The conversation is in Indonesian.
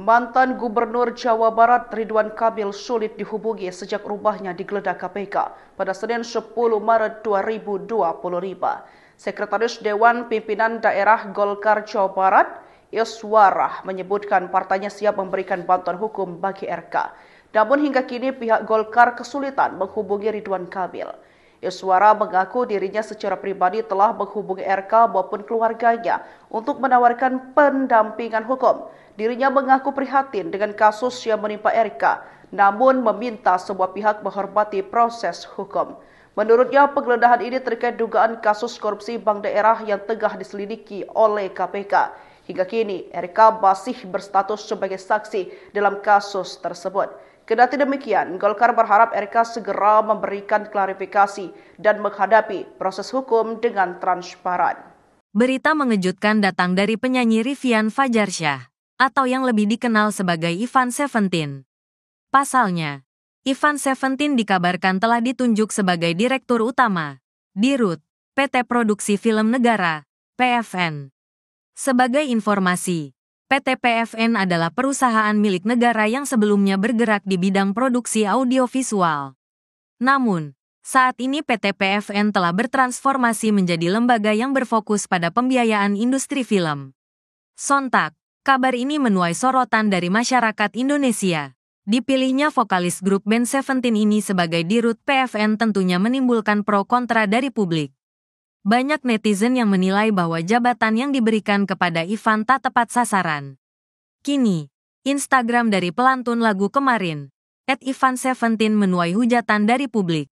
Mantan Gubernur Jawa Barat Ridwan Kamil sulit dihubungi sejak rumahnya digeledah KPK pada Senin 10 Maret 2025. Sekretaris Dewan Pimpinan Daerah Golkar Jawa Barat, Iswarah, menyebutkan partainya siap memberikan bantuan hukum bagi RK. Namun hingga kini pihak Golkar kesulitan menghubungi Ridwan Kamil. Iswara mengaku dirinya secara pribadi telah menghubungi RK maupun keluarganya untuk menawarkan pendampingan hukum. Dirinya mengaku prihatin dengan kasus yang menimpa RK, namun meminta semua pihak menghormati proses hukum. Menurutnya, penggeledahan ini terkait dugaan kasus korupsi bank daerah yang tengah diselidiki oleh KPK. Hingga kini, RK masih berstatus sebagai saksi dalam kasus tersebut. Kendati demikian, Golkar berharap RK segera memberikan klarifikasi dan menghadapi proses hukum dengan transparan. Berita mengejutkan datang dari penyanyi Rivian Fajarsyah, atau yang lebih dikenal sebagai Ivan Seventeen. Pasalnya, Ivan Seventeen dikabarkan telah ditunjuk sebagai Direktur Utama, Dirut, PT Produksi Film Negara, PFN. Sebagai informasi, PT PFN adalah perusahaan milik negara yang sebelumnya bergerak di bidang produksi audiovisual. Namun, saat ini PT PFN telah bertransformasi menjadi lembaga yang berfokus pada pembiayaan industri film. Sontak, kabar ini menuai sorotan dari masyarakat Indonesia. Dipilihnya vokalis grup band Seventeen ini sebagai Dirut PFN tentunya menimbulkan pro kontra dari publik. Banyak netizen yang menilai bahwa jabatan yang diberikan kepada Ivan tak tepat sasaran. Kini, Instagram dari pelantun lagu kemarin, @Ivan Seventeen menuai hujatan dari publik.